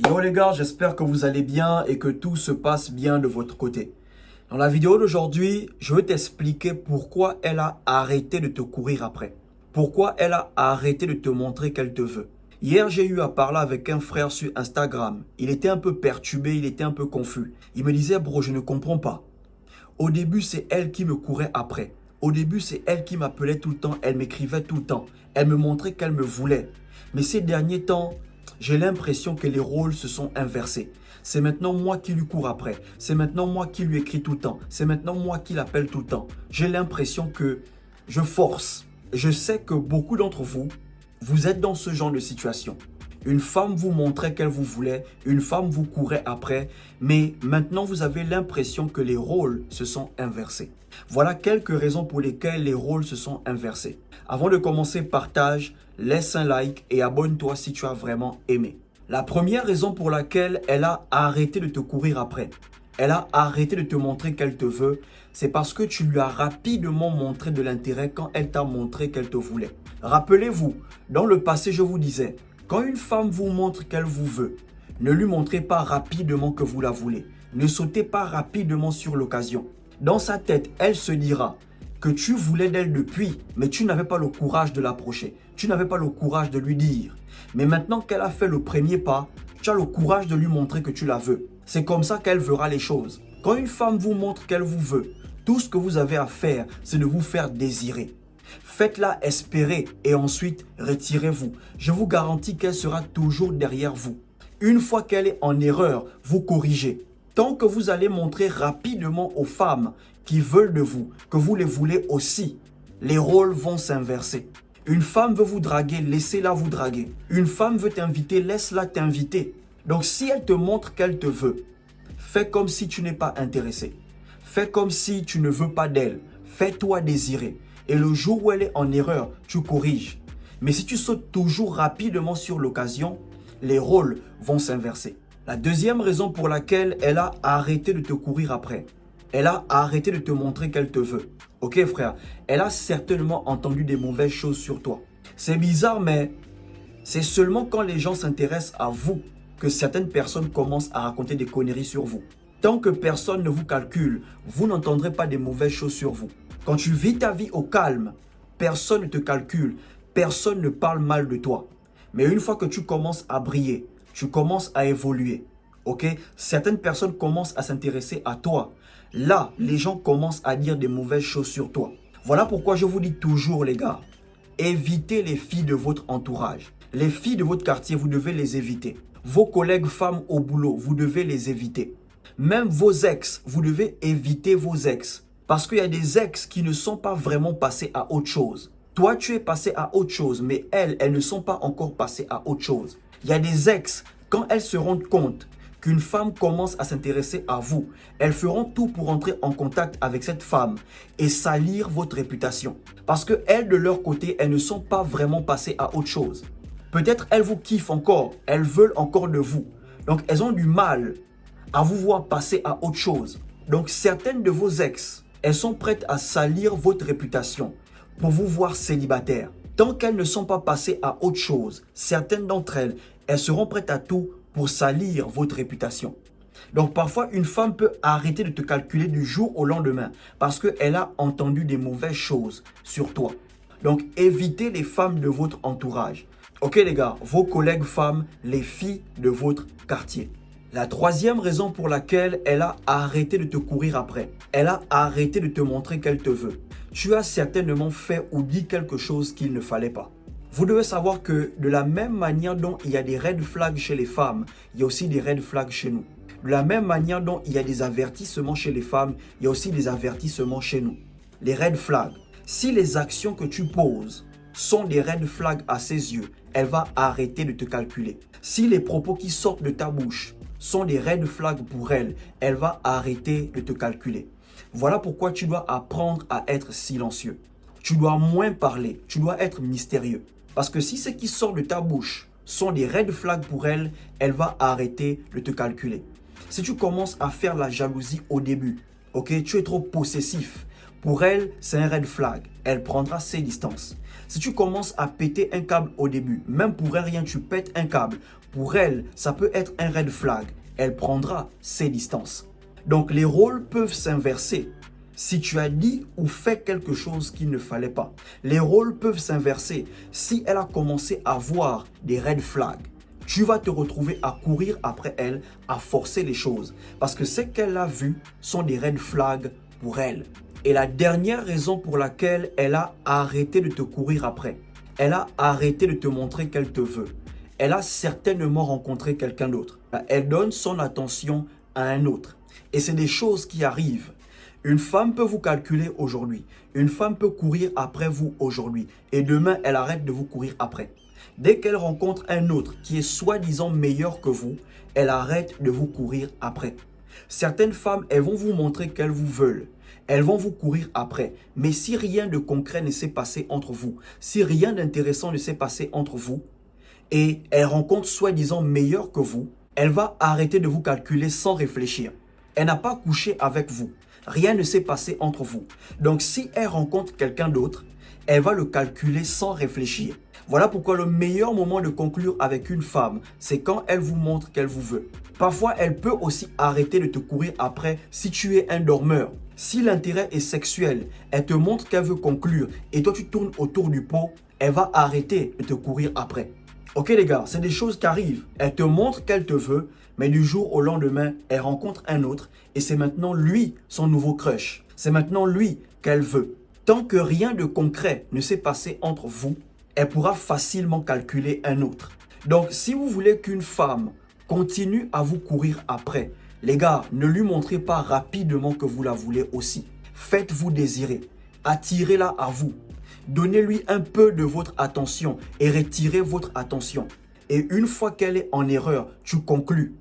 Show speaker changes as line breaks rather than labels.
Yo les gars, j'espère que vous allez bien et que tout se passe bien de votre côté. Dans la vidéo d'aujourd'hui, je vais t'expliquer pourquoi elle a arrêté de te courir après. Pourquoi elle a arrêté de te montrer qu'elle te veut. Hier, j'ai eu à parler avec un frère sur Instagram. Il était un peu perturbé, il était un peu confus. Il me disait, bro, je ne comprends pas. Au début, c'est elle qui me courait après. Au début, c'est elle qui m'appelait tout le temps, elle m'écrivait tout le temps. Elle me montrait qu'elle me voulait. Mais ces derniers temps, j'ai l'impression que les rôles se sont inversés. C'est maintenant moi qui lui cours après. C'est maintenant moi qui lui écris tout le temps. C'est maintenant moi qui l'appelle tout le temps. J'ai l'impression que je force. Je sais que beaucoup d'entre vous, vous êtes dans ce genre de situation. Une femme vous montrait qu'elle vous voulait, une femme vous courait après, mais maintenant vous avez l'impression que les rôles se sont inversés. Voilà quelques raisons pour lesquelles les rôles se sont inversés. Avant de commencer, partage, laisse un like et abonne-toi si tu as vraiment aimé. La première raison pour laquelle elle a arrêté de te courir après, elle a arrêté de te montrer qu'elle te veut, c'est parce que tu lui as rapidement montré de l'intérêt quand elle t'a montré qu'elle te voulait. Rappelez-vous, dans le passé, je vous disais, quand une femme vous montre qu'elle vous veut, ne lui montrez pas rapidement que vous la voulez. Ne sautez pas rapidement sur l'occasion. Dans sa tête, elle se dira que tu voulais d'elle depuis, mais tu n'avais pas le courage de l'approcher. Tu n'avais pas le courage de lui dire. Mais maintenant qu'elle a fait le premier pas, tu as le courage de lui montrer que tu la veux. C'est comme ça qu'elle verra les choses. Quand une femme vous montre qu'elle vous veut, tout ce que vous avez à faire, c'est de vous faire désirer. Faites-la espérer et ensuite retirez-vous. Je vous garantis qu'elle sera toujours derrière vous. Une fois qu'elle est en erreur, vous corrigez. Tant que vous allez montrer rapidement aux femmes qui veulent de vous que vous les voulez aussi, les rôles vont s'inverser. Une femme veut vous draguer, laissez-la vous draguer. Une femme veut t'inviter, laisse-la t'inviter. Donc si elle te montre qu'elle te veut, fais comme si tu n'es pas intéressé. Fais comme si tu ne veux pas d'elle. Fais-toi désirer. Et le jour où elle est en erreur, tu corriges. Mais si tu sautes toujours rapidement sur l'occasion, les rôles vont s'inverser. La deuxième raison pour laquelle elle a arrêté de te courir après, elle a arrêté de te montrer qu'elle te veut. Ok frère, elle a certainement entendu des mauvaises choses sur toi. C'est bizarre, mais c'est seulement quand les gens s'intéressent à vous que certaines personnes commencent à raconter des conneries sur vous. Tant que personne ne vous calcule, vous n'entendrez pas des mauvaises choses sur vous. Quand tu vis ta vie au calme, personne ne te calcule, personne ne parle mal de toi. Mais une fois que tu commences à briller, tu commences à évoluer, ok? Certaines personnes commencent à s'intéresser à toi. Là, les gens commencent à dire des mauvaises choses sur toi. Voilà pourquoi je vous dis toujours, les gars, évitez les filles de votre entourage. Les filles de votre quartier, vous devez les éviter. Vos collègues femmes au boulot, vous devez les éviter. Même vos ex, vous devez éviter vos ex. Parce qu'il y a des ex qui ne sont pas vraiment passés à autre chose. Toi, tu es passé à autre chose, mais elles ne sont pas encore passées à autre chose. Il y a des ex, quand elles se rendent compte qu'une femme commence à s'intéresser à vous, elles feront tout pour entrer en contact avec cette femme et salir votre réputation. Parce qu'elles, de leur côté, elles ne sont pas vraiment passées à autre chose. Peut-être elles vous kiffent encore, elles veulent encore de vous. Donc, elles ont du mal à vous voir passer à autre chose. Donc, certaines de vos ex, elles sont prêtes à salir votre réputation pour vous voir célibataire. Tant qu'elles ne sont pas passées à autre chose, certaines d'entre elles, elles seront prêtes à tout pour salir votre réputation. Donc parfois, une femme peut arrêter de te calculer du jour au lendemain parce qu'elle a entendu des mauvaises choses sur toi. Donc évitez les femmes de votre entourage. Ok les gars, vos collègues femmes, les filles de votre quartier. La troisième raison pour laquelle elle a arrêté de te courir après, elle a arrêté de te montrer qu'elle te veut. Tu as certainement fait ou dit quelque chose qu'il ne fallait pas. Vous devez savoir que de la même manière dont il y a des red flags chez les femmes, il y a aussi des red flags chez nous. De la même manière dont il y a des avertissements chez les femmes, il y a aussi des avertissements chez nous. Les red flags, si les actions que tu poses sont des red flags à ses yeux, elle va arrêter de te calculer. Si les propos qui sortent de ta bouche sont des red flags pour elle, elle va arrêter de te calculer. Voilà pourquoi tu dois apprendre à être silencieux. Tu dois moins parler, tu dois être mystérieux. Parce que si ce qui sort de ta bouche sont des red flags pour elle, elle va arrêter de te calculer. Si tu commences à faire la jalousie au début, ok, tu es trop possessif. Pour elle, c'est un red flag. Elle prendra ses distances. Si tu commences à péter un câble au début, même pour elle, rien, tu pètes un câble. pour elle, ça peut être un red flag. Elle prendra ses distances. Donc les rôles peuvent s'inverser. Si tu as dit ou fait quelque chose qu'il ne fallait pas, les rôles peuvent s'inverser. Si elle a commencé à voir des red flags, tu vas te retrouver à courir après elle, à forcer les choses. Parce que ce qu'elle a vu sont des red flags pour elle. Et la dernière raison pour laquelle elle a arrêté de te courir après, elle a arrêté de te montrer qu'elle te veut. Elle a certainement rencontré quelqu'un d'autre. Elle donne son attention à un autre. Et c'est des choses qui arrivent. Une femme peut vous calculer aujourd'hui. Une femme peut courir après vous aujourd'hui. Et demain, elle arrête de vous courir après. Dès qu'elle rencontre un autre qui est soi-disant meilleur que vous, elle arrête de vous courir après. Certaines femmes, elles vont vous montrer qu'elles vous veulent. Elles vont vous courir après. Mais si rien de concret ne s'est passé entre vous, si rien d'intéressant ne s'est passé entre vous, et elle rencontre soi-disant meilleur que vous, elle va arrêter de vous calculer sans réfléchir. Elle n'a pas couché avec vous. Rien ne s'est passé entre vous. Donc si elle rencontre quelqu'un d'autre, elle va le calculer sans réfléchir. Voilà pourquoi le meilleur moment de conclure avec une femme, c'est quand elle vous montre qu'elle vous veut. Parfois, elle peut aussi arrêter de te courir après si tu es un dormeur. Si l'intérêt est sexuel, elle te montre qu'elle veut conclure et toi tu tournes autour du pot, elle va arrêter de te courir après. Ok les gars, c'est des choses qui arrivent. Elle te montre qu'elle te veut, mais du jour au lendemain, elle rencontre un autre et c'est maintenant lui son nouveau crush. C'est maintenant lui qu'elle veut. Tant que rien de concret ne s'est passé entre vous, elle pourra facilement calculer un autre. Donc si vous voulez qu'une femme continue à vous courir après, les gars, ne lui montrez pas rapidement que vous la voulez aussi. Faites-vous désirer. Attirez-la à vous. Donnez-lui un peu de votre attention et retirez votre attention. Et une fois qu'elle est en erreur, tu conclus.